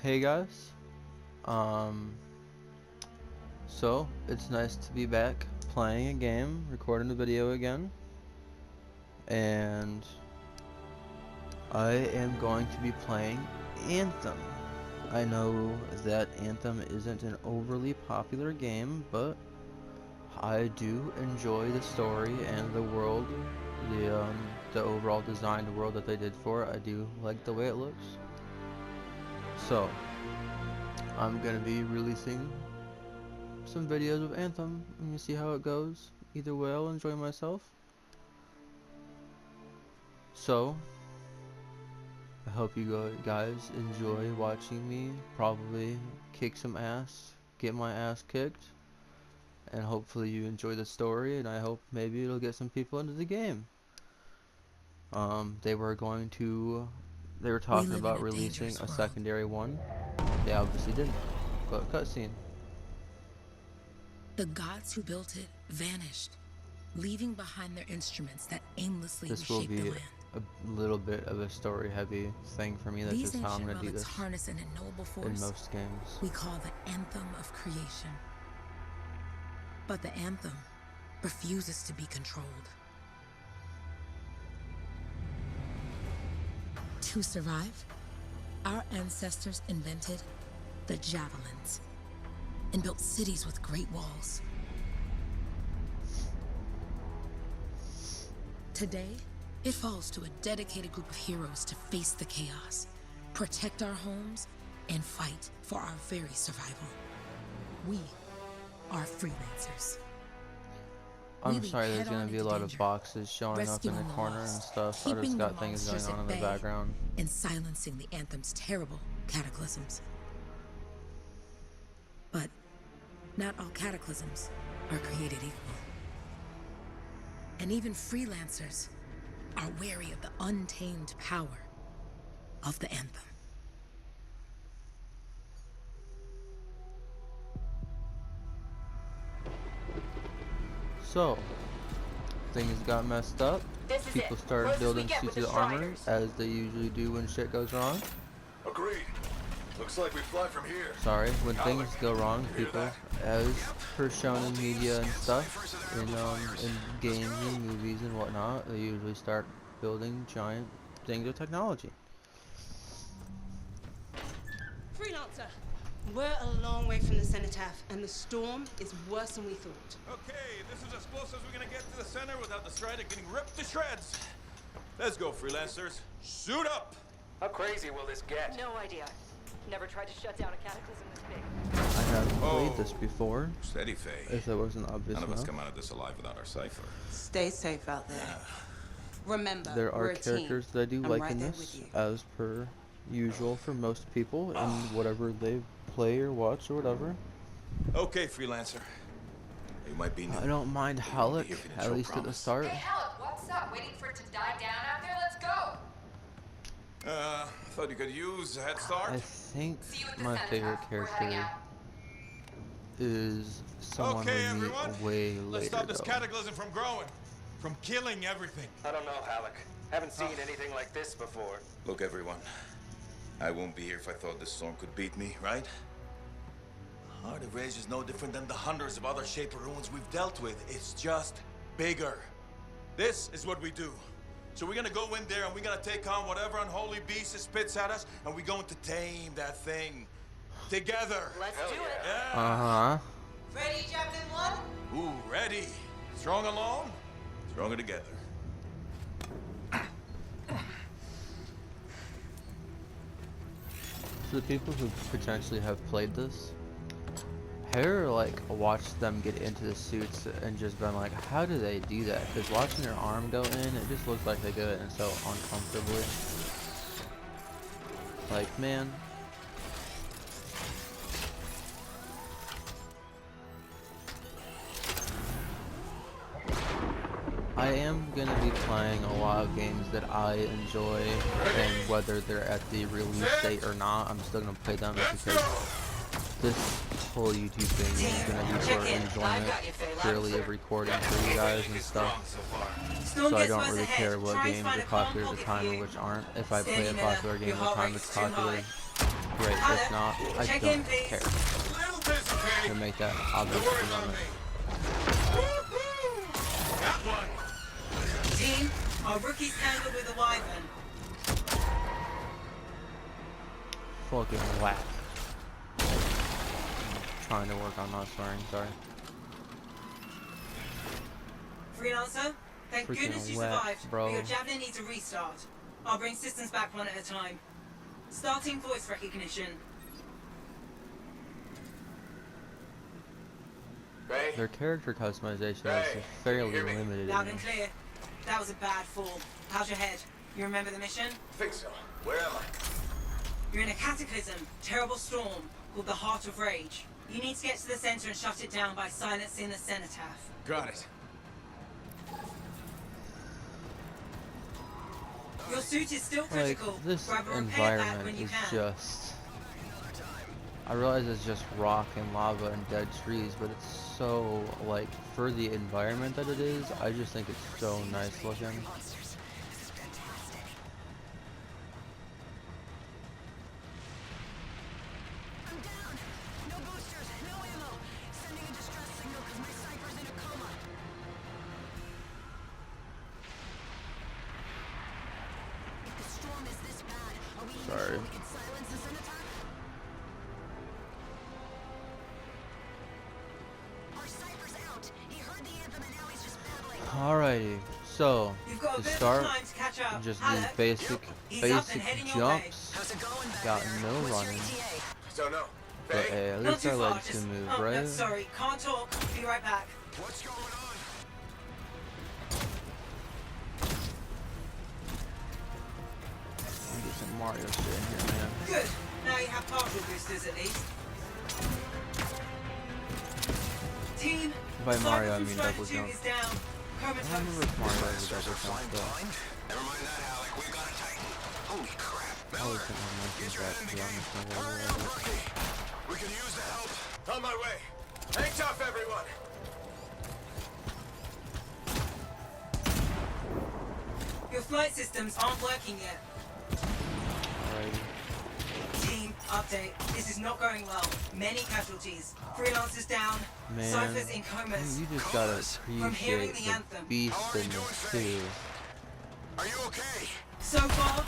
Hey guys, um, so it's nice to be back playing a game, recording the video again, and I am going to be playing Anthem. I know that Anthem isn't an overly popular game, but I do enjoy the story and the world, the overall design, the world that they did for it. I do like the way it looks. So, I'm gonna be releasing some videos of Anthem and you see how it goes. Either way, I'll enjoy myself. So, I hope you guys enjoy watching me probably kick some ass, get my ass kicked, and hopefully you enjoy the story, and I hope maybe it'll get some people into the game. They were talking about releasing a secondary one. They obviously didn't, but cutscene. The gods who built it vanished, leaving behind their instruments that aimlessly reshape the land. A little bit of a story-heavy thing for me. That's just how I'm gonna do this harness an ignoble force in most games. We call the Anthem of Creation. But the Anthem refuses to be controlled. To survive, our ancestors invented the javelins and built cities with great walls. Today, it falls to a dedicated group of heroes to face the chaos, protect our homes, and fight for our very survival. We are freelancers. I'm sorry, there's gonna be a lot of boxes showing up in the corner and stuff. I just got things going on in the background. And silencing the Anthem's terrible cataclysms. But not all cataclysms are created equal. And even freelancers are wary of the untamed power of the Anthem. So, things got messed up. People started building suits of armor, as they usually do when shit goes wrong. Agreed. Looks like we fly from here. Sorry, when things go wrong, people, as per shown in media and stuff, in games and movies and whatnot, they usually start building giant things of technology. Freelancer, we're a long way from the cenotaph, and the storm is worse than we thought. Okay, this is as close as we're gonna get to the center without the strider getting ripped to shreds. Let's go, freelancers. Suit up! How crazy will this get? No idea. Never tried to shut down a cataclysm this big. I have played this before. Steady, Faye. If that wasn't obvious None of us enough. come out of this alive without our cipher. Stay safe out there. Remember, There we're are a characters team. that I do I'm like right in there this, with you. as per usual for most people, and whatever they play or watch or whatever. Okay, freelancer. You might be new. I don't mind Halleck, at least at the start. Hey, Halleck, what's up? Waiting for it to die down out there? Let's go! Thought you could use a head start. I think See you at the my cenotaph. favorite We're heading character out. is someone Okay, we meet everyone. way Let's later, stop this though. cataclysm from growing. From killing everything. I don't know, Halleck. Haven't seen anything like this before. Look, everyone. I won't be here if I thought this storm could beat me, right? Heart of Rage is no different than the hundreds of other Shaper ruins we've dealt with. It's just bigger. This is what we do. So we're gonna go in there and we're gonna take on whatever unholy beast it spits at us, and we're going to tame that thing. Together. Let's do it. Yeah. Uh-huh. Ready, Javelin 1? Ooh, ready. Strong alone, stronger together. So the people who potentially have played this, have you ever, like, watched them get into the suits and just been like, how do they do that? Because watching their arm go in, it just looks like they do it and so uncomfortably. Like, man. I am gonna be playing a lot of games that I enjoy, and whether they're at the release date or not, I'm still gonna play them because this whole YouTube thing is gonna be for enjoyment, purely of recording for you guys and stuff. So I don't really care what games are popular at the time or which aren't. If I play a popular game at the time it's popular, great. If not, I check don't in, please. care. Little busy, Heey. To make that No obvious worries to the on moment. me. Woo-hoo! Got one. Team, our rookies tangled with the wyvern. Fucking whack. Trying to work on not swearing, sorry. Freelancer, thank Freaking goodness you wet, survived, bro. but your javelin needs a restart. I'll bring systems back one at a time. Starting voice recognition. Ray? Their character customization Hey, is can you fairly hear me? limited. Loud and clear. That was a bad fall. How's your head? You remember the mission? Think so. Where am I? You're in a cataclysm, terrible storm, called the Heart of Rage. You need to get to the center and shut it down by silencing the cenotaph. Got it. Your suit is still Like, critical. this Grab a repair pack when environment you is can. just... I realize it's just rock and lava and dead trees, but it's so, like, for the environment that it is, I just think it's so nice looking. Sorry. Alrighty, so You've got a to bit start, of time to catch up. just Hello. these basic He's up and heading your way. jumps. Got no running, Don't know. but Hey? hey, at Not least too our far, legs just- can move, oh, no, right? sorry, can't talk. Be right back. What's going on? I'll get some Mario shit in here, man. Good. Now you have partial boosters at least. Team, By Mario, I Cyber from mean Strider double 2 jump. is down. I Comatose. don't remember if Mario has a double jump, but Never mind that, Alec. We got it tight. Holy crap. I always think I mentioned that, to be honest. Never really read it. We can use the help. On my way. Hang tough, everyone. Your flight systems aren't working yet. Alrighty. Team, update. This is not going well. Many casualties. Freelancers down. Man, Cypher's in comas. you just gotta From hearing appreciate the the anthem. beast in this too. Are you okay? So far,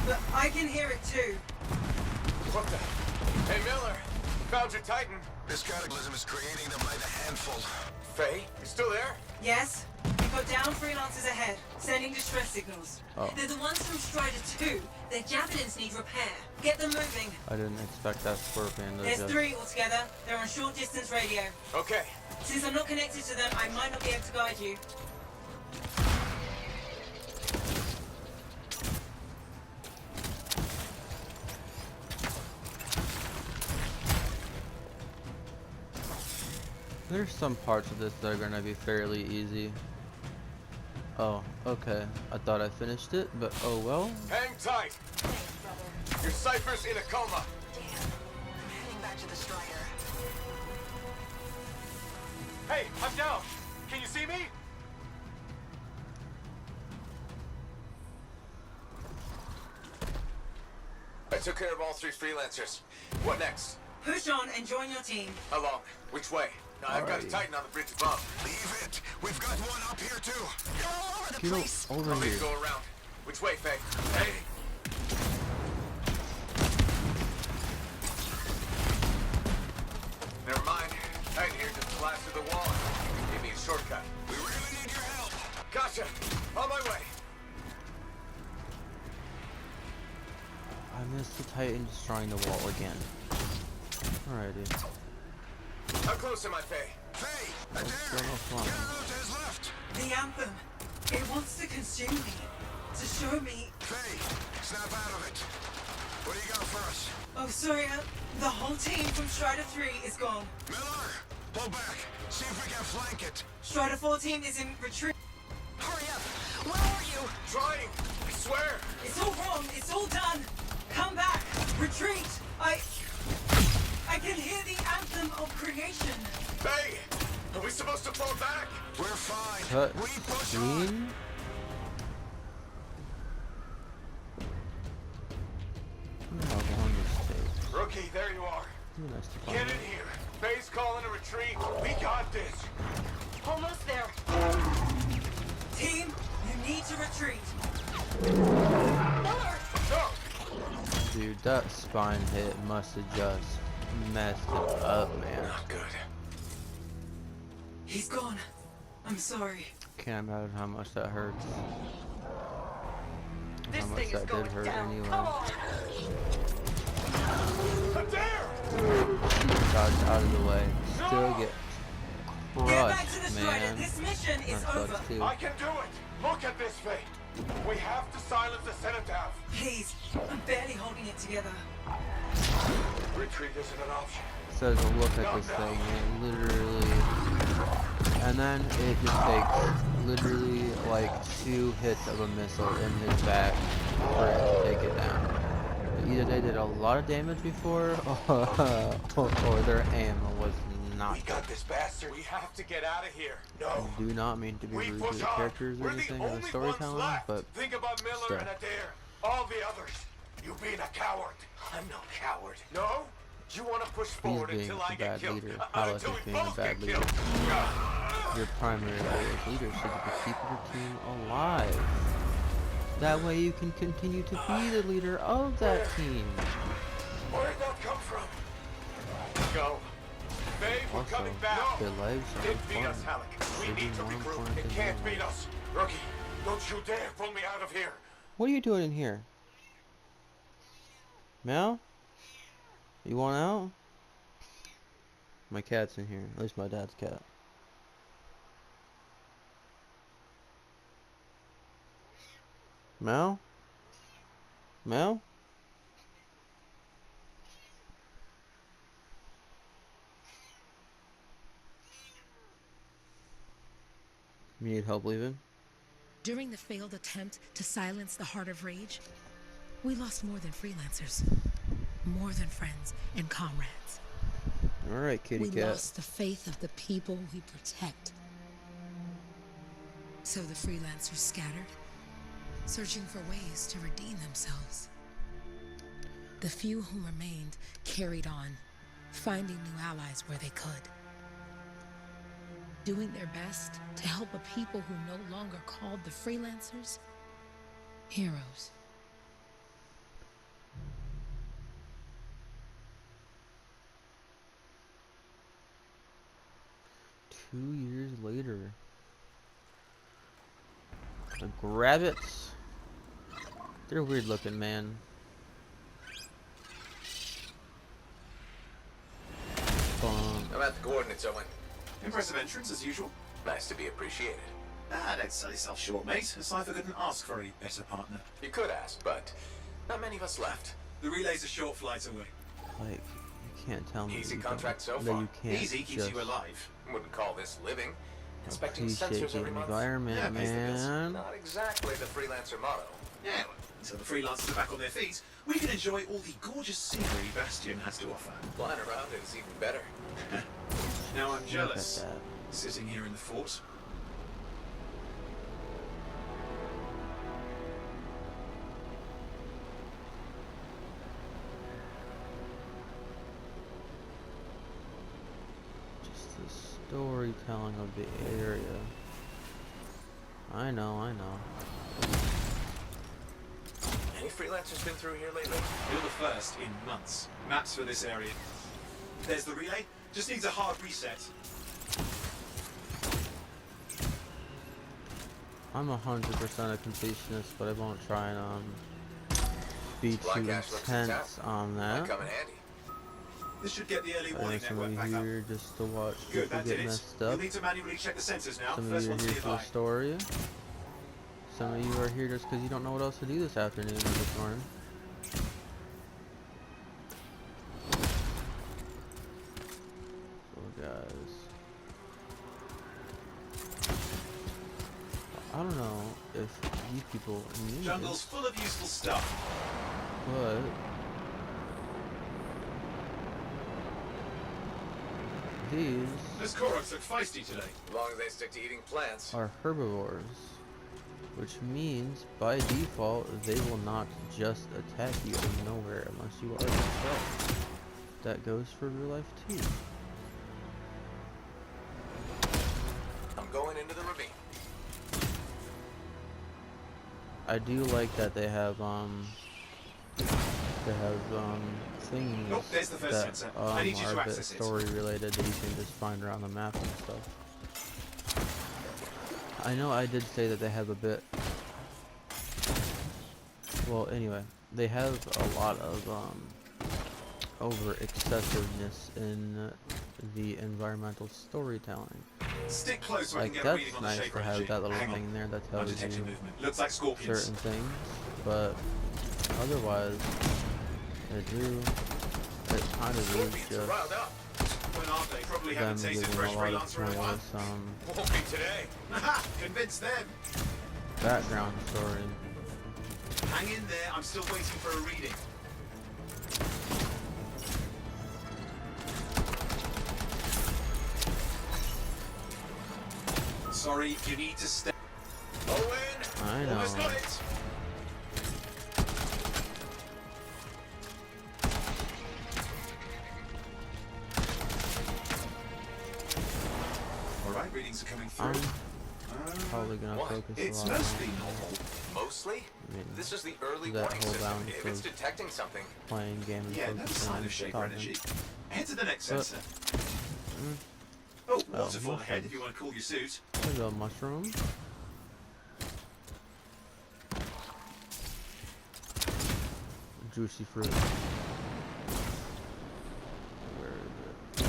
but I can hear it too. What the? Hey, Miller. Found your Titan. This cataclysm is creating them by the handful. Faye, you still there? Yes? We've got down freelancers ahead, sending distress signals. Oh. They're the ones from Strider 2. Their javelins need repair. Get them moving. I didn't expect that scorpion to There's just... 3 altogether. They're on short distance radio. Okay. Since I'm not connected to them, I might not be able to guide you. There's some parts of this that are gonna be fairly easy. Oh, okay. I thought I finished it, but oh well. Hang tight. Your Cypher's in a coma. Damn. I'm heading back to the Strider. Hey, I'm down. Can you see me? I took care of all 3 freelancers. What next? Push on and join your team. How long? Which way? I've got a Alrighty. Titan on the bridge above. Leave it. We've got one up here too. You're all over the Get place. over Want me here. to go around? Which way, Faye? Hey. Never mind. Titan here just blasted the wall. Give me a shortcut. We really need your help. Gotcha. On my way. I missed the Titan destroying the wall again. Alrighty. How close am I, Faye? Faye, That's still no fun. is left. The anthem. It wants to consume me. To show me. Faye, snap out of it. What do you got for us? Oh, sorry. The whole team from Strider 3 is gone. Miller, pull back. See if we can flank it. Strider 4 team is in retreat. Hurry up! Where are you? Trying. I swear. It's all wrong. It's all done. Come back. Retreat. I can hear the anthem of creation. Faye, are we supposed to fall back? We're fine. Cut We push on. scene. How long this takes? Rookie, there you are. Nice to Get find in you. here. Base calling a retreat. We got this. Almost there. Team, you need to retreat. Miller! No! Dude, that spine hit must have just messed it up, man. Not good. He's gone. I'm sorry. Can't imagine how much that hurts. This How much thing is that going did hurt down. anyway. Come on! Adair! Dodge out of the way. Still get Get back to the crushed, Strider. man. This mission is That over. sucks too. I can do it! Look at this, Faye! We have to silence the cenotaph! Please, I'm barely holding it together. Retreat isn't an option. So doesn't look at this thing, man. Literally. And then it just takes literally like 2 hits of a missile in his back for it to take it down. Either they did a lot of damage before, or their aim was not We good. got this bastard. We have to get out of here. No. I do not mean to be We rude push to the on. characters or We're the anything in only the storytelling, ones left. but Think about Miller still. and Adair. All the others. You being a coward. I'm no coward. No? You want to push forward being until the I get bad killed. leader. Until Alice is we being a both bad get leader. killed. Your primary role as leader should be to keep your team alive. That way you can continue to be the leader of that team. Where'd that come from? Go. Babe, we're Also, coming back. their lives are It beat us, important. Halleck. We They'd be need to more regroup. important It than can't your beat life. us. Rookie, don't you dare pull me out of here. What are you doing in here? Mel? You want out? My cat's in here. At least my dad's cat. Mel? Mel? You need help leaving? During the failed attempt to silence the Heart of Rage, we lost more than freelancers, more than friends and comrades. Alright, kitty We cat. lost the faith of the people we protect. So the freelancers scattered, searching for ways to redeem themselves. The few who remained carried on, finding new allies where they could. Doing their best to help a people who no longer called the freelancers heroes. Two years later. The Grabbits. They're weird looking, man. Fun. I'm at the coordinates, Owen. Impressive entrance, as usual. Nice to be appreciated. Ah, don't sell yourself short, mate. A cipher couldn't ask for a better partner. You could ask, but not many of us left. The relay's a short flight away. Like, you can't tell me Easy you contract don't- so that far. you can't Easy keeps just you alive. Wouldn't call this living. Inspecting appreciate sensors the every month. environment, Yeah, pays the bills. man. Not exactly the freelancer motto. Yeah, well, until the freelancers are back on their feet, we can enjoy all the gorgeous scenery Bastion has to offer. Flying around it is even better. Now I'm jealous, Look at that. sitting here in the fort. Just the storytelling of the area. I know, I know. Any freelancers been through here lately? You're the first in months. Maps for this area. There's the relay. Just needs a hard reset. I'm 100% a completionist, but I won't try and be Black too Ash looks intense intact. on Might that. come in handy. This should get the early I warning think some network of back you up. here just to watch Good, people that get did it. messed You'll up. need to manually check the sensors now. Some of First you are one to here be for the by. story. Some of you are here just because you don't know what else to do this afternoon or this morning. So guys, I don't know if you people knew Jungle's this, full of useful stuff. but these Those Koroks look feisty today. As long as they stick to eating plants. are herbivores, which means by default they will not just attack you out of nowhere unless you are themselves. that goes for real life too. I'm going into the ravine. I do like that they have things Oh, there's the first that sensor. I need you are to a bit access it. story related that you can just find around the map and stuff. I know I did say that they have a bit. Well, anyway, they have a lot of over excessiveness in the environmental storytelling. Stick close so I Like can get a reading that's on the nice shaper to have energy. that little Hang on. thing there that I'm tells detecting you movement. Looks like scorpions. certain things, but otherwise, it kind of is just Riled up. When are they? Probably them haven't tasted giving fresh a lot of freelancer in a while. pointless Won't be today. Haha! Convince them! background story. Hang in there, I'm still waiting for a reading. Sorry, you need to stay. Owen! I know. Almost got it! Alright, readings are coming through. I'm probably gonna What? focus It's a lot mostly on normal. Mostly? I mean, This is the early that warning whole system. balance If it's of detecting something, playing game and Yeah, no focusing sign on of shaper talking. energy. Head to the next But- sensor. Oh, waterfall mushrooms. ahead if you want to cool your suit. There's a mushroom. Juicy fruit. Where is it?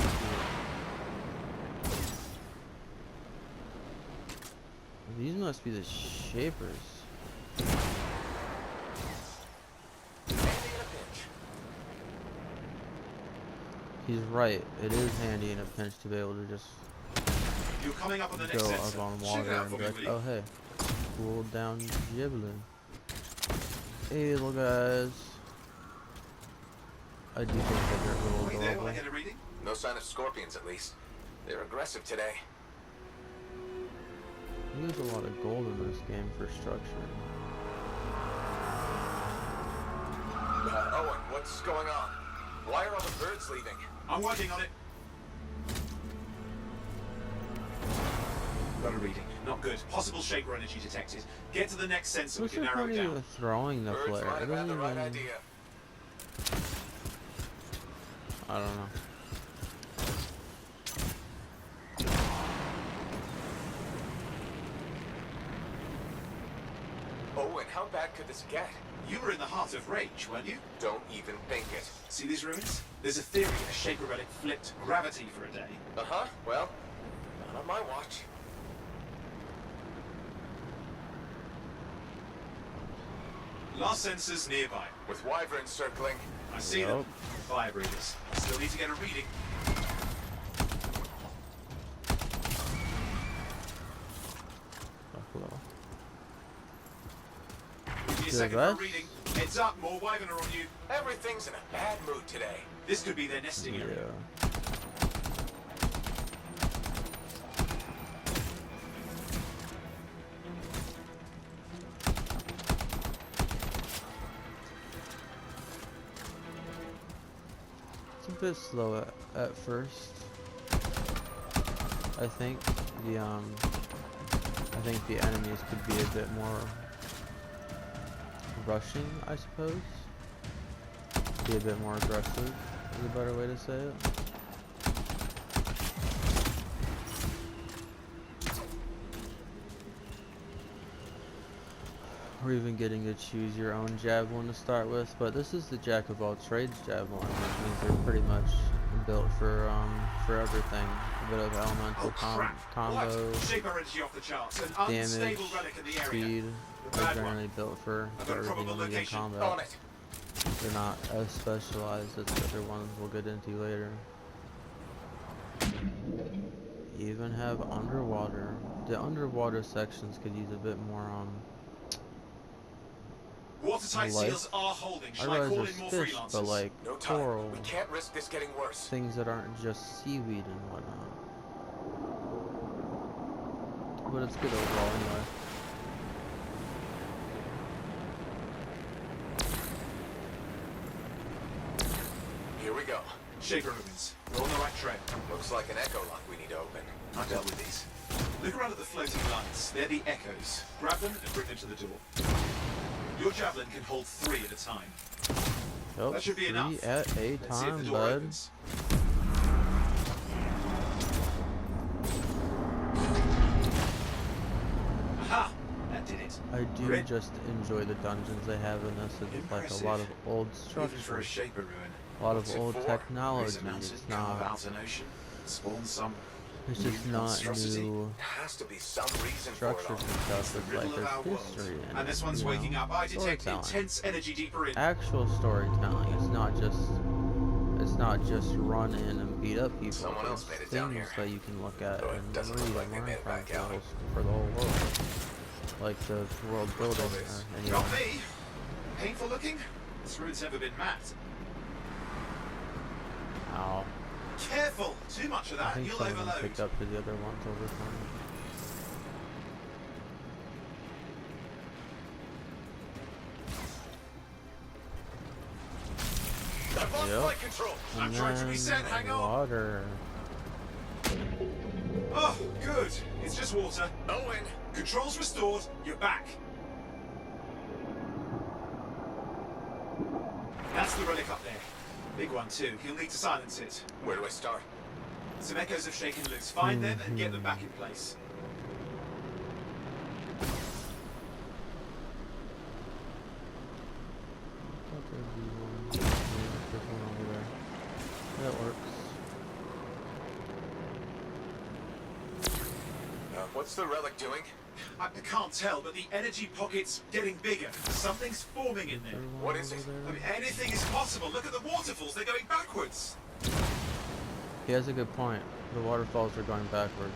These must be the shapers. He's right. It is handy in a pinch to be able to just You're coming up on the next go sensor. up on Check water it out and for be me, like, will you? oh hey, cool down Giblin. Hey little guys. I do think that they're a little Wait there, will adorable. I get a reading? no sign of scorpions at least. They're aggressive today. There's a lot of gold in this game for structure. Owen, what's going on? Why are all the birds leaving? I'm working on it. Got a reading. Not good. Possible shaper energy detected. Get to the next sensor. What's We the can narrow point it of down. throwing the Birds flare? might It have had doesn't the right even. idea. I don't know. Owen, how bad could this get? You were in the heart of rage, weren't you? Don't even think it. See these ruins? There's a theory a shaper relic flipped gravity for a day. Uh-huh, well, not on my watch. Last sensor's nearby. With wyverns circling, I see them. Fire breathers. Still need to get a reading. Buffalo. Give me a So second for a that's- reading. Heads up, more wyvern are on you. everything's in a bad mood today. This could be their nesting Yeah. area. It's a bit slow at first. I think the enemies could be a bit more rushing, I suppose. Be a bit more aggressive is a better way to say it. Or even getting to choose your own javelin to start with, but this is the jack of all trades javelin, which means they're pretty much built for everything. A bit of elemental Oh crap! combo, What? Shaper energy off the charts. An damage, unstable relic in the area. speed. The They're bad one. generally built for I've got a everything probable in the location. On combat. it. They're not as specialized as the other ones we'll get into later. Even have underwater. The underwater sections could use a bit more Watertight life. seals are holding. I Shall I realize call there's in more fish, freelancers? but like No time. coral, We can't risk this getting worse. things that aren't just seaweed and whatnot. But it's good overall anyway. Here we go. Shaper ruins. We're on the right trail. Looks like an echo lock we need to open. I've dealt with these. Look around at the floating lights. They're the echoes. Grab them and bring them to the door. Your javelin can hold 3 at a time. Yep, That should be 3 enough. at a Let's see if the time, door bud. opens. Aha! That did it. I do Red. just enjoy the dungeons they have in this. It's like a lot of old Even for a structures, shaper ruin. a lot What's of it old for? technology. Raise a mountain, It's carve not. out an ocean, spawn some It's new just not monstrosity. new There has to be some reason for it structures all. and stuff. It's the It's riddle like of our there's world. history in And it, this one's you waking know? up. I detect Storytelling. intense energy deeper in. Actual storytelling. It's not just run in and beat up people. Someone else There's made it down things here. that you can look at Though it and doesn't read look like and they learn made it from back out. for the whole world. Like the world building. all this? Anyway. Got me. Painful looking. This ruin's never been mapped. Ow. Careful. Too much of I that, think you'll some of them overload. picked up to the other ones over time. I've lost Yep. flight control. I'm trying to be sent. Hang on. Water. Oh, good. It's just water. Owen, Controls restored. You're back. That's the relic up there. Big one too. You'll need to silence it. where do I start? Some echoes have shaken loose. Find them and get them back in place. Thought there'd be one. Yeah, there's one over there. That works. What's the relic doing? I can't tell, but the energy pocket's getting bigger. Something's forming in there. There's one What is over it? there. I mean, anything is possible. Look at the waterfalls. They're going backwards. He has a good point. The waterfalls are going backwards.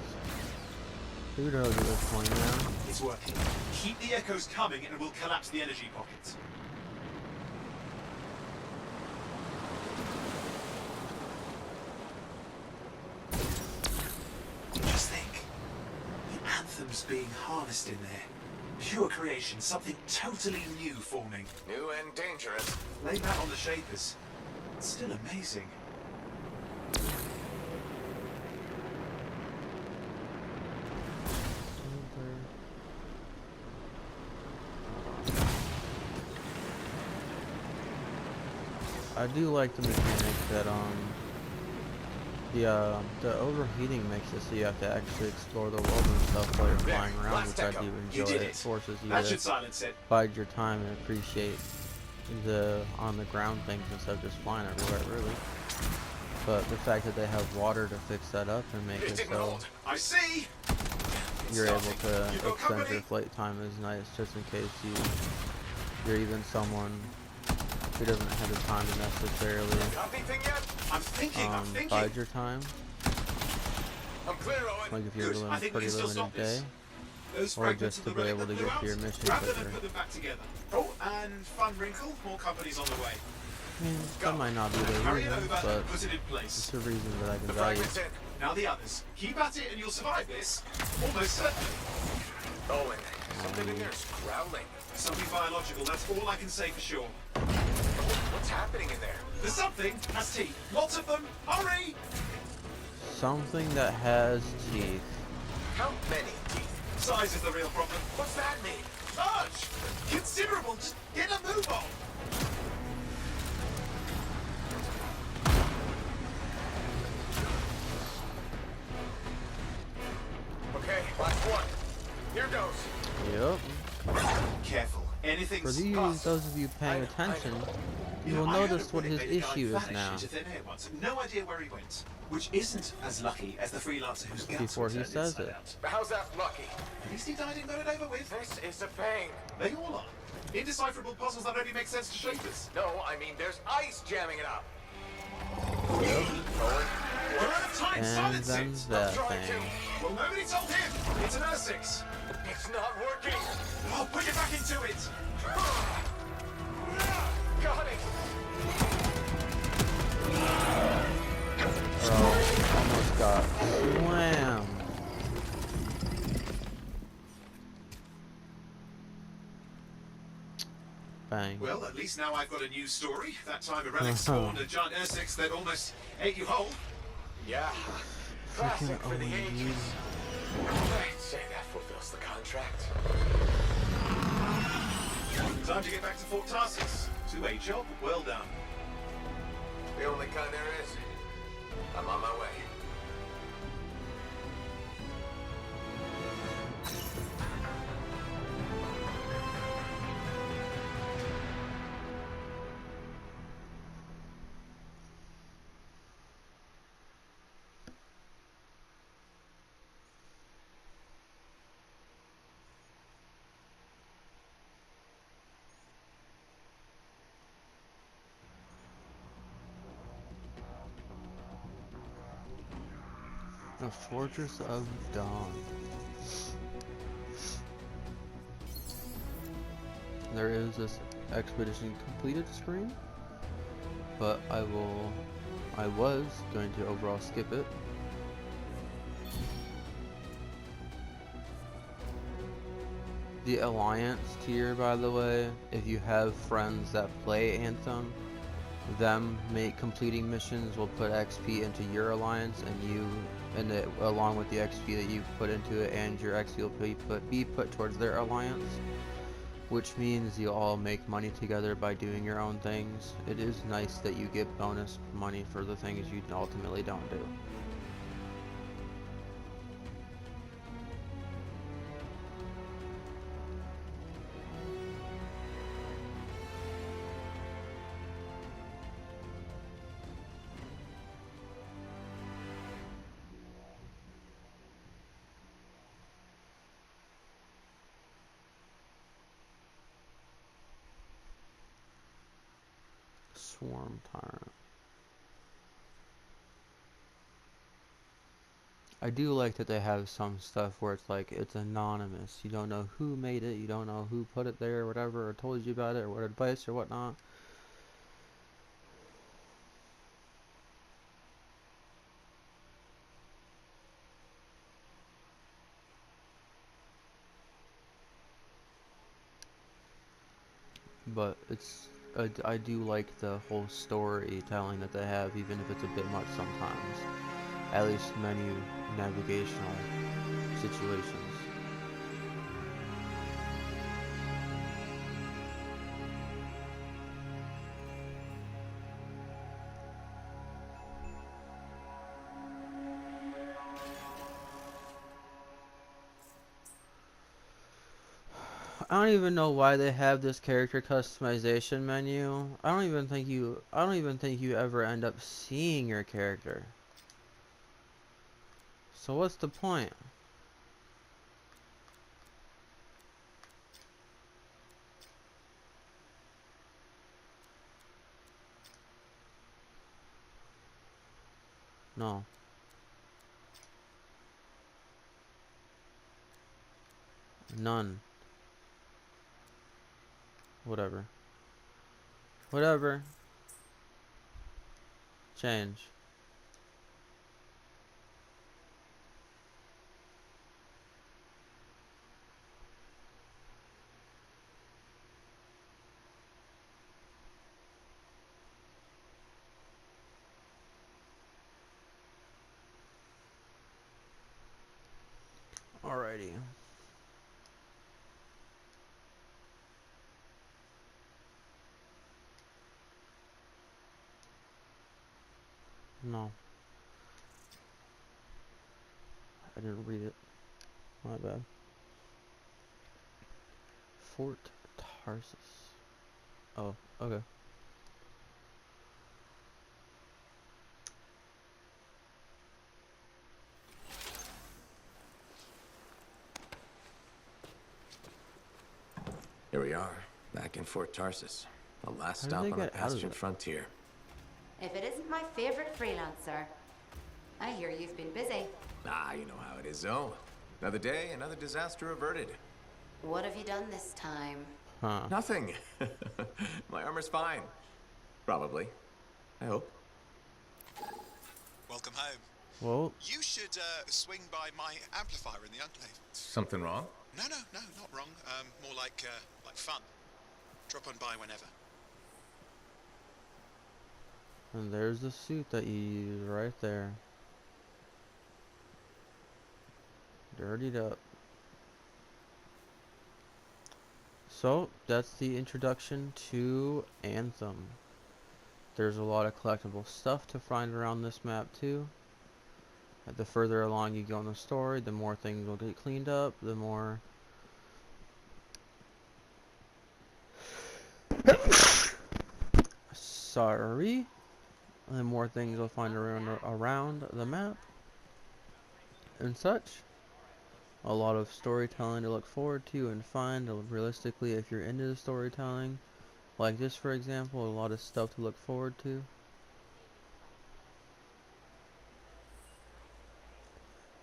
Who knows at this point now? It's working. Keep the echoes coming and we'll collapse the energy pocket. Just think. The anthem's being harnessed in there. Pure creation, something totally new forming. New and dangerous. Lay that on the shapers. It's still amazing. I do like the mechanic that the overheating makes it so you have to actually explore the world and stuff while you're There, flying around, last which I echo. do You enjoy. did It it. forces you That to should silence it. bide your time and appreciate the on the ground things instead of just flying everywhere, really. But the fact that they have water to fix that up and make It it didn't so hold. I see. you're It's able starting. to You've got extend company. your flight time is nice, just in case you're even someone who doesn't have the time to necessarily Got anything yet? I'm thinking. bide your time. I'm clear, Owen. Like if you're Good. living I a think we pretty can still limited stop this. day, Those or fragments just of to the be relic able to that blew get to out, your mission grab them quicker. and put them back together. Oh, and fun wrinkle, more company's on the way. I mean, that might not be the Carry it reason, over but and put it in place. it's a reason that I can The value. fragment's in. Now the others. Keep at it and you'll survive this. Almost certainly. Owen, something in there's growling. Something biological, that's all I can say for sure. What's happening in there? There's something, has teeth. Lots of them. Hurry! Something that has teeth. How many teeth? Size is the real problem. What's that mean? Large! Considerable! Just get a move on! Okay, last one. Here goes. Yep. Careful. Anything's For these, past. those of you paying attention, you will I heard notice a what bullet his made a guy issue is vanish now. into thin air once. No idea where he went. Which isn't as lucky as the freelancer whose guts Before were he turned says inside it. out. How's that lucky? At least he died and got it over with. This is a pain. They all are. Indecipherable puzzles that only make sense to shapers. No, I mean there's ice jamming it up. We're out of time. And Silence then it. that trying thing. to. Well, nobody told him. It's an Ursix. It's not working. Oh, put it back into it. Got it. Bro, almost got slammed. Dang. Well, at least now I've got a new story. That time a relic spawned a giant Ursix that almost ate you whole. Yeah. Classic for the OG. ages. I'd say that fulfills the contract. Time to get back to Fort Tarsus. 2A job, well done. The only kind there is. I'm on my way. The Fortress of Dawn. There is this expedition completed screen, but I was going to overall skip it. The Alliance tier, by the way, if you have friends that play Anthem, them completing missions will put XP into your alliance, and along with the XP that you put into it, and your XP will be put towards their alliance, which means you all make money together by doing your own things. It is nice that you get bonus money for the things you ultimately don't do. Swarm Tyrant. I do like that they have some stuff where it's like, it's anonymous. You don't know who made it, you don't know who put it there or whatever, or told you about it, or what advice or whatnot. But I do like the whole storytelling that they have, even if it's a bit much sometimes. At least menu navigational situations. I don't even know why they have this character customization menu. I don't even think you ever end up seeing your character. So what's the point? No. None. Whatever. Whatever. Change. Alrighty. No. I didn't read it. My bad. Fort Tarsus. Oh, okay. Here we are, back in Fort Tarsus. The last How did stop they on the get out of Bastion it? frontier. If it isn't my favorite freelancer. I hear you've been busy. Ah, you know how it is, Zoe. Another day, another disaster averted. What have you done this time? Huh. Nothing. My armor's fine. Probably. I hope. Welcome home. Well, You should swing by my amplifier in the Enclave. Something wrong? No, not wrong. More like fun. Drop on by whenever. And there's the suit that you use right there. Dirtied up. So, that's the introduction to Anthem. There's a lot of collectible stuff to find around this map too. The further along you go in the story, the more things will get cleaned up, the more sorry, the more things you'll find around the map and such. A lot of storytelling to look forward to and find. Realistically, if you're into the storytelling, like this for example, a lot of stuff to look forward to.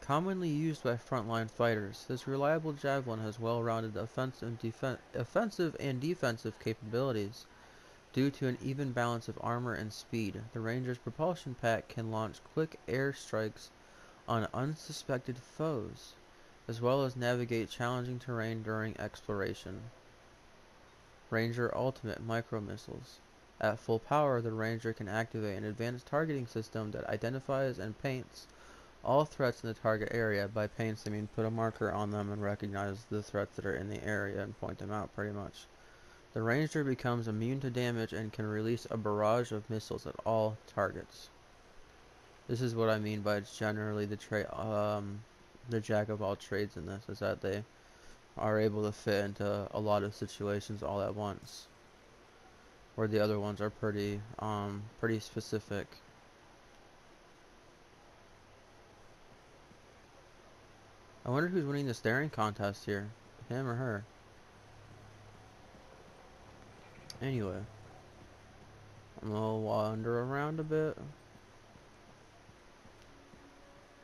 Commonly used by frontline fighters, this reliable javelin has well-rounded offensive and defensive capabilities. Due to an even balance of armor and speed, the Ranger's propulsion pack can launch quick air strikes on unsuspected foes, as well as navigate challenging terrain during exploration. Ranger Ultimate Micro Missiles. At full power, the Ranger can activate an advanced targeting system that identifies and paints all threats in the target area. By paints, I mean put a marker on them and recognize the threats that are in the area and point them out, pretty much. The Ranger becomes immune to damage and can release a barrage of missiles at all targets. This is what I mean by it's generally the jack of all trades in this, is that they are able to fit into a lot of situations all at once, where the other ones are pretty specific. I wonder who's winning the staring contest here, him or her. Anyway, I'm gonna wander around a bit.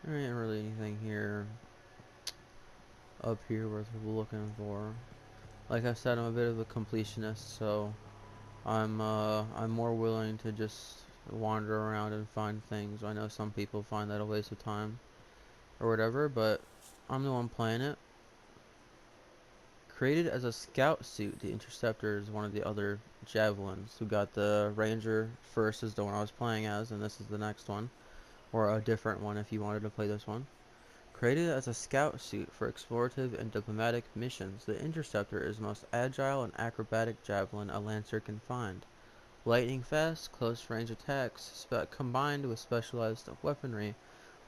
There ain't really anything here up here worth looking for. Like I said, I'm a bit of a completionist, so I'm more willing to just wander around and find things. I know some people find that a waste of time or whatever, but I'm the one playing it. Created as a scout suit, the Interceptor is one of the other javelins. We got the Ranger first is the one I was playing as, and this is the next one, or a different one if you wanted to play this one. Created as a scout suit for explorative and diplomatic missions, the Interceptor is the most agile and acrobatic javelin a Lancer can find. Lightning fast, close range attacks, combined with specialized weaponry,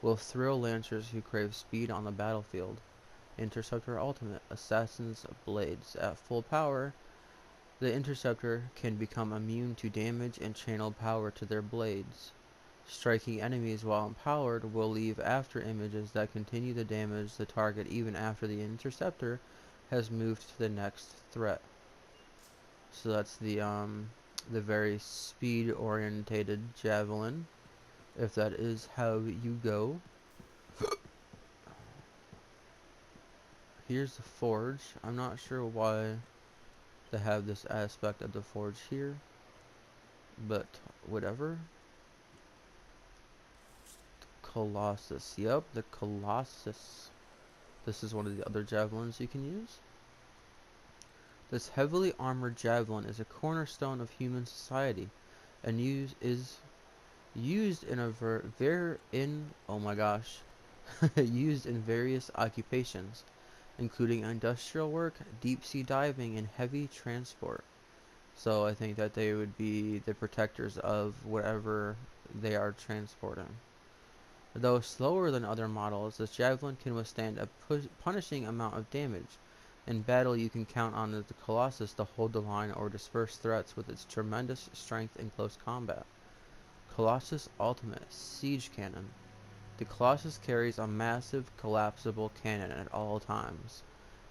will thrill Lancers who crave speed on the battlefield. Interceptor Ultimate, Assassin's Blades. At full power, the Interceptor can become immune to damage and channel power to their blades. Striking enemies while empowered will leave after images that continue to damage the target even after the Interceptor has moved to the next threat. So that's the very speed orientated javelin, if that is how you go. Here's the forge. I'm not sure why they have this aspect of the forge here, but whatever. Colossus. Yep, the Colossus. This is one of the other javelins you can use. This heavily armored javelin is a cornerstone of human society and used in used in various occupations, including industrial work, deep-sea diving, and heavy transport. So I think that they would be the protectors of whatever they are transporting. Though slower than other models, this javelin can withstand a punishing amount of damage. In battle, you can count on the Colossus to hold the line or disperse threats with its tremendous strength in close combat. Colossus Ultimate Siege Cannon. The Colossus carries a massive collapsible cannon at all times.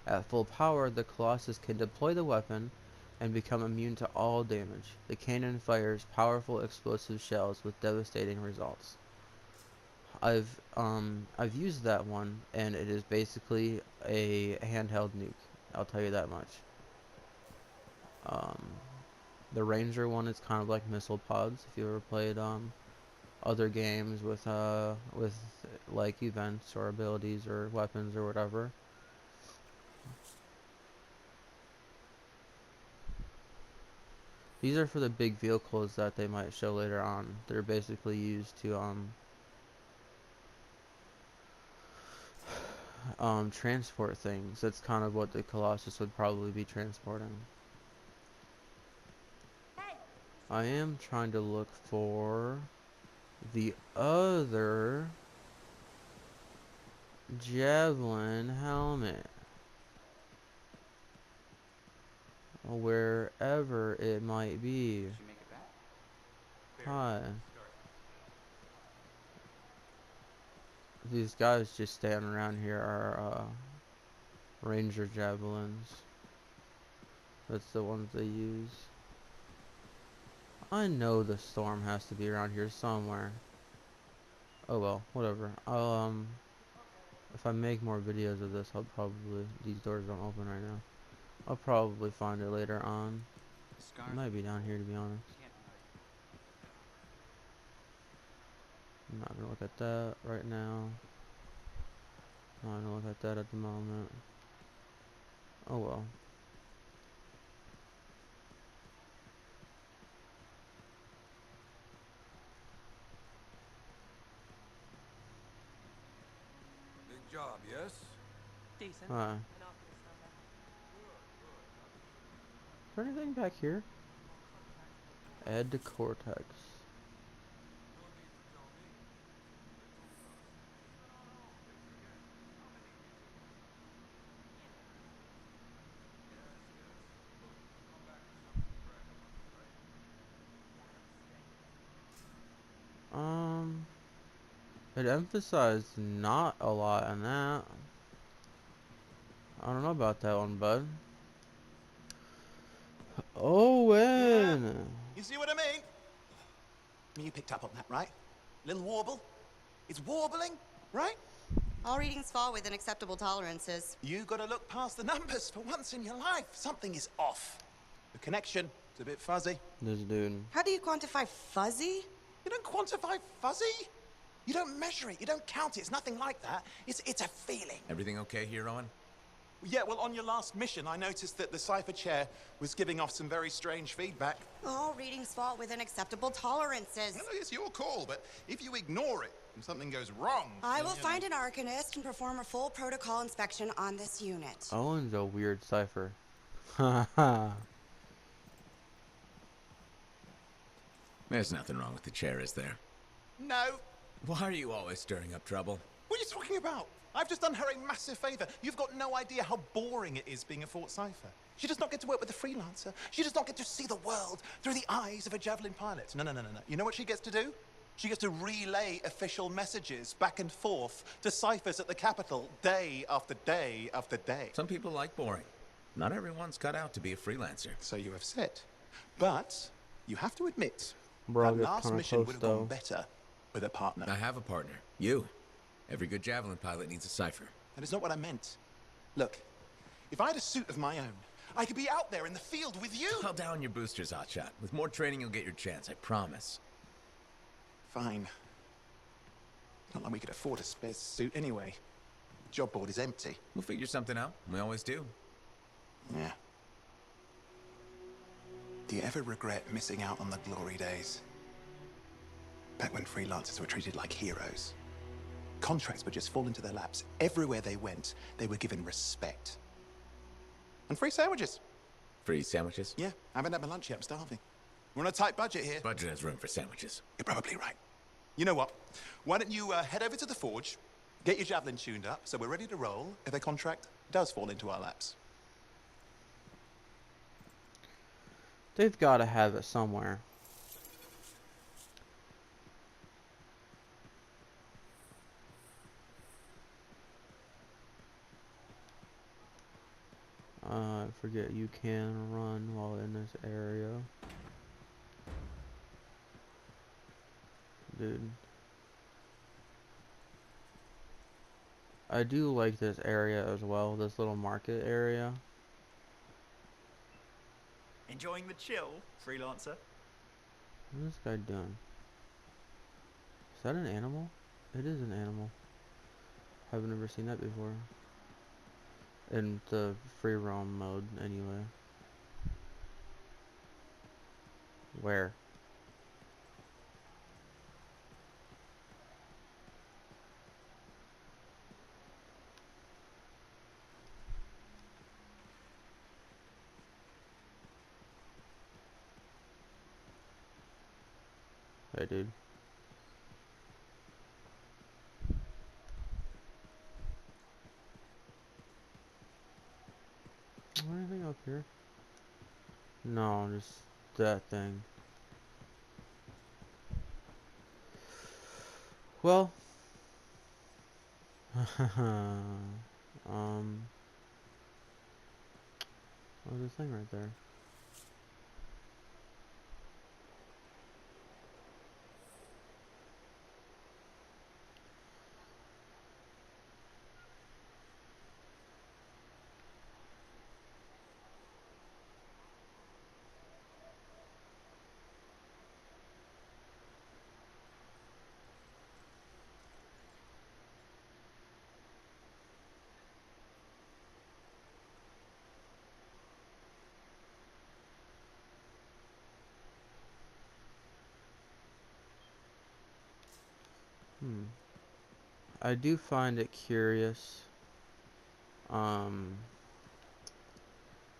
At full power, the Colossus can deploy the weapon and become immune to all damage. The cannon fires powerful explosive shells with devastating results. I've used that one, and it is basically a handheld nuke. I'll tell you that much. The Ranger one is kind of like missile pods. If you ever played other games with like events or abilities or weapons or whatever. These are for the big vehicles that they might show later on. They're basically used to transport things. That's kind of what the Colossus would probably be transporting. I am trying to look for the other javelin helmet, wherever it might be. Hi. These guys just standing around here are Ranger javelins. That's the ones they use. I know the storm has to be around here somewhere. Oh well, whatever. I'll if I make more videos of this, I'll probably, these doors don't open right now. I'll probably find it later on. It might be down here, to be honest. I'm not gonna look at that right now. I'm not gonna look at that at the moment. Oh well. Big job, yes? Decent. Hi. Is there anything back here? Add to Cortex. It emphasized not a lot on that. I don't know about that one, bud. Owen! Yeah. You see what I mean? You picked up on that, right? Little warble? It's warbling, right? All readings fall within acceptable tolerances. You gotta look past the numbers for once in your life. Something is off. The connection is a bit fuzzy. This dude. How do you quantify fuzzy? You don't quantify fuzzy? You don't measure it, you don't count it, it's nothing like that. It's a feeling. Everything okay here, Owen? Yeah, well, on your last mission, I noticed that the cipher chair was giving off some very strange feedback. All readings fall within acceptable tolerances. No, it's your call, but if you ignore it and something goes wrong... I will find an Arcanist and perform a full protocol inspection on this unit. Owen's a weird cipher. Haha. There's nothing wrong with the chair, is there? No. Why are you always stirring up trouble? What are you talking about? I've just done her a massive favor. You've got no idea how boring it is being a Fort Cipher. She does not get to work with a freelancer. She does not get to see the world through the eyes of a javelin pilot. No. You know what she gets to do? She gets to relay official messages back and forth to ciphers at the capital day after day after day. Some people like boring. Not everyone's cut out to be a freelancer. So you have said. But you have to admit, Bro, that that's last kinda mission close, would have though. gone better with a partner. I have a partner. You. Every good javelin pilot needs a cipher. That is not what I meant. Look, if I had a suit of my own, I could be out there in the field with you. Call down your boosters, Hotshot. With more training, you'll get your chance, I promise. Fine. Not like we could afford a spare suit anyway. The job board is empty. We'll figure something out. We always do. Yeah. Do you ever regret missing out on the glory days? Back when freelancers were treated like heroes. Contracts would just fall into their laps. Everywhere they went, they were given respect. And free sandwiches. Free sandwiches? Yeah, I haven't had my lunch yet. I'm starving. We're on a tight budget here. Budget has room for sandwiches. You're probably right. You know what? Why don't you head over to the forge, get your javelin tuned up, so we're ready to roll if a contract does fall into our laps. They've got to have it somewhere. I forget you can run while in this area. Dude. I do like this area as well, this little market area. Enjoying the chill, freelancer? What is this guy doing? Is that an animal? It is an animal. I've never seen that before. In the free roam mode, anyway. Where? Hey, dude. Anything up here? No, just that thing. Well, what's this thing right there? I do find it curious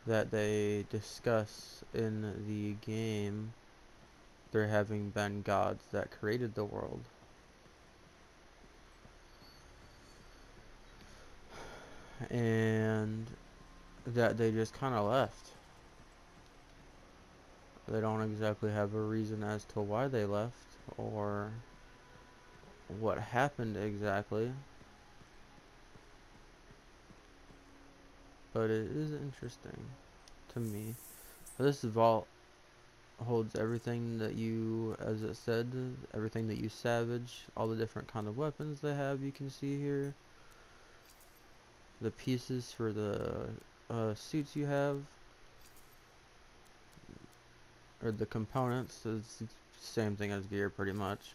that they discuss in the game there having been gods that created the world. And that they just kind of left. They don't exactly have a reason as to why they left or what happened exactly. But it is interesting to me. This vault holds everything that you, as it said, everything that you savage, all the different kind of weapons they have you can see here. The pieces for the suits you have, or the components, it's the same thing as gear pretty much.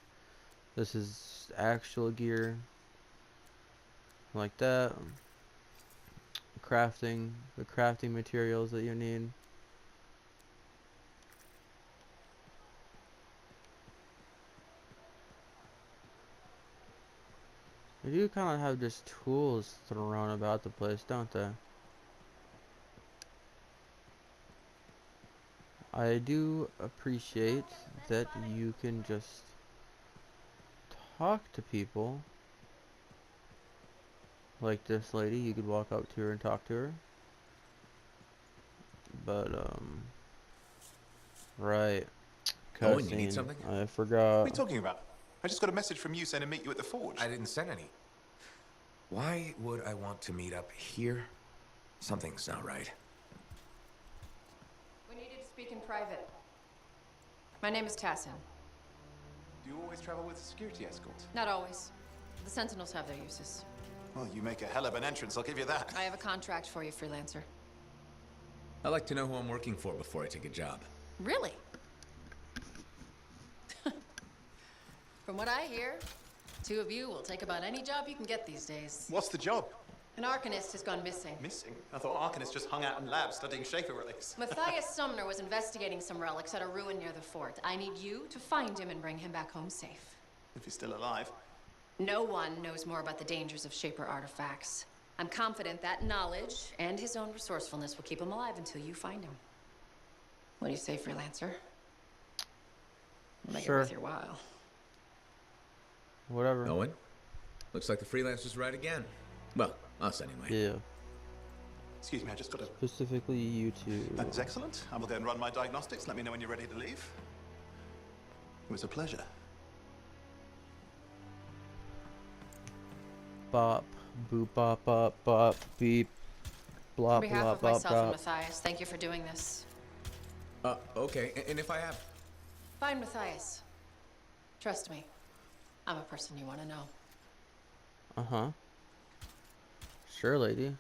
This is actual gear, like that. Crafting, the crafting materials that you need. They do kind of have just tools thrown about the place, don't they? I do appreciate that you can just talk to people. Like this lady, you could walk up to her and talk to her. But, right. Owen, you need something? I forgot. What are you talking about? I just got a message from you saying to meet you at the forge. I didn't send any. Why would I want to meet up here? Something's not right. We needed to speak in private. My name is Tassin. Do you always travel with a security escort? Not always. The Sentinels have their uses. Well, you make a hell of an entrance, I'll give you that. I have a contract for you, freelancer. I like to know who I'm working for before I take a job. Really? From what I hear, two of you will take about any job you can get these days. What's the job? An Arcanist has gone missing. Missing? I thought Arcanists just hung out in labs studying Schaefer relics. Matthias Sumner was investigating some relics at a ruin near the fort. I need you to find him and bring him back home safe. If he's still alive. No one knows more about the dangers of Shaper artifacts. I'm confident that knowledge and his own resourcefulness will keep him alive until you find him. What do you say, freelancer? Make it worth your while. Whatever. Owen? Looks like the freelancer's right again. Well, us anyway. Yeah. Excuse me, I just got to... Specifically you two. That's excellent. I will go and run my diagnostics. Let me know when you're ready to leave. It was a pleasure. Bop, boop, bop, bop, bop, beep, blop, On behalf blop, of blop, myself and blop. Matthias, thank you for doing this. Okay, and if I have... Find Matthias. Trust me, I'm a person you want to know. Uh-huh. Sure, lady.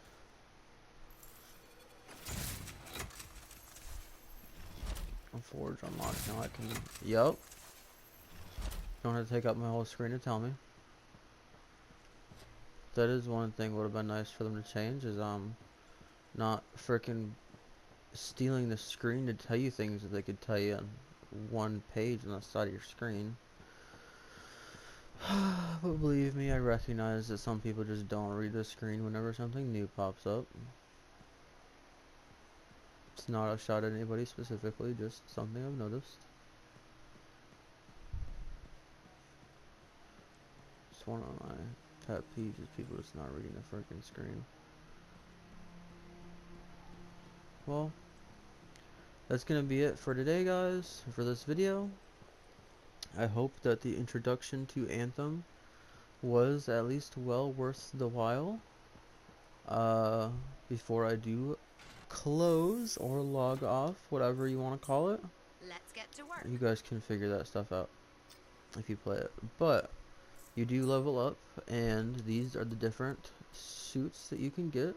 Forge unlocked. Now I can... Yup. Don't have to take up my whole screen to tell me. That is one thing would have been nice for them to change is, not freaking stealing the screen to tell you things that they could tell you one page on the side of your screen. But believe me, I recognize that some people just don't read the screen whenever something new pops up. It's not a shot at anybody specifically, just something I've noticed. It's one of my pet peeves is people just not reading the freaking screen. Well, that's gonna be it for today, guys, for this video. I hope that the introduction to Anthem was at least well worth the while. Before I do close or log off, whatever you want to call it. Let's get to work. You guys can figure that stuff out if you play it. But you do level up, and these are the different suits that you can get.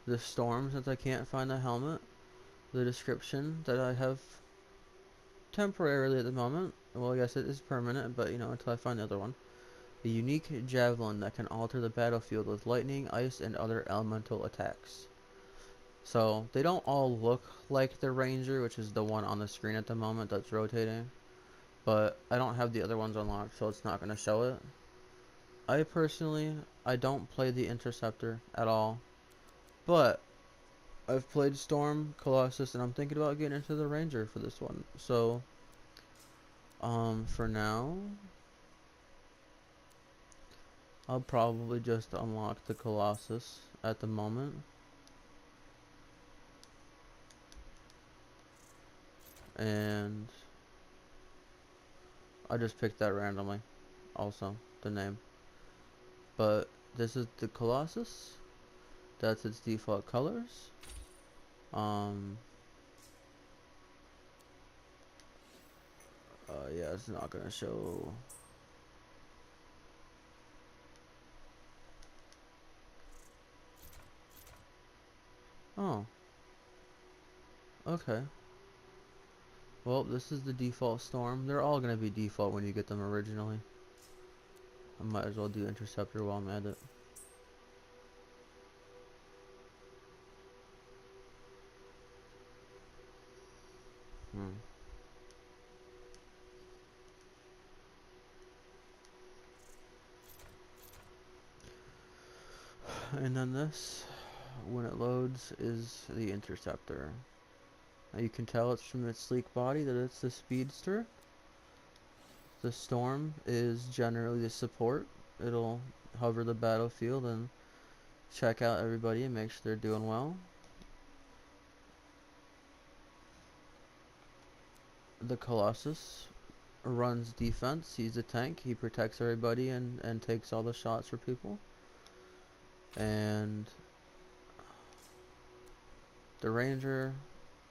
The Storm, since I can't find the helmet. The description that I have temporarily at the moment. Well, I guess it is permanent, but you know, until I find the other one. The unique javelin that can alter the battlefield with lightning, ice, and other elemental attacks. So, they don't all look like the Ranger, which is the one on the screen at the moment that's rotating. But I don't have the other ones unlocked, so it's not going to show it. I personally, I don't play the Interceptor at all. But I've played Storm, Colossus, and I'm thinking about getting into the Ranger for this one. So, for now, I'll probably just unlock the Colossus at the moment. And I just picked that randomly, also, the name. But this is the Colossus. That's its default colors. Yeah, it's not gonna show. Oh. Okay. Well, this is the default Storm. They're all gonna be default when you get them originally. I might as well do Interceptor while I'm at it. And then this, when it loads, is the Interceptor. Now you can tell it's from its sleek body that it's the Speedster. The Storm is generally the support. It'll hover the battlefield and check out everybody and make sure they're doing well. The Colossus runs defense. He's a tank. He protects everybody and takes all the shots for people. And the Ranger,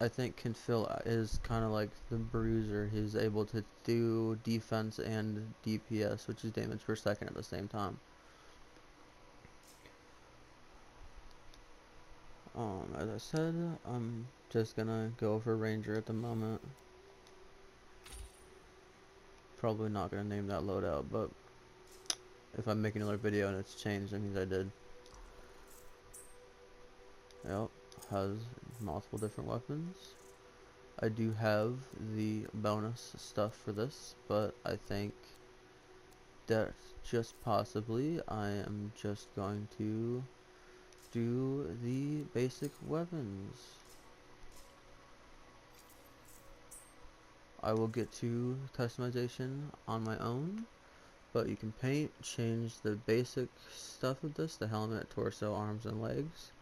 I think, is kind of like the Bruiser. He's able to do defense and DPS, which is damage per second at the same time. As I said, I'm just gonna go for Ranger at the moment. Probably not gonna name that loadout, but if I'm making another video and it's changed, that means I did. Yep, has multiple different weapons. I do have the bonus stuff for this, but I think that just possibly I am just going to do the basic weapons. I will get to customization on my own, but you can paint, change the basic stuff of this, the helmet, torso, arms, and legs,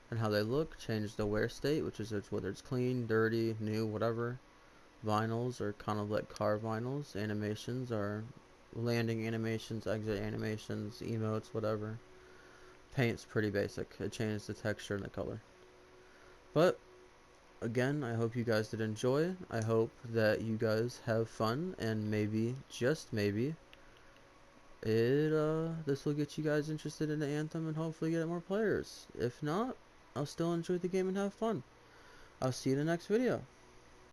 and how they look, change the wear state, which is whether it's clean, dirty, new, whatever. Vinyls are kind of like car vinyls. Animations are landing animations, exit animations, emotes, whatever. Paint's pretty basic. It changes the texture and the color. But again, I hope you guys did enjoy. I hope that you guys have fun, and maybe, just maybe, this will get you guys interested in the Anthem and hopefully get more players. If not, I'll still enjoy the game and have fun. I'll see you in the next video.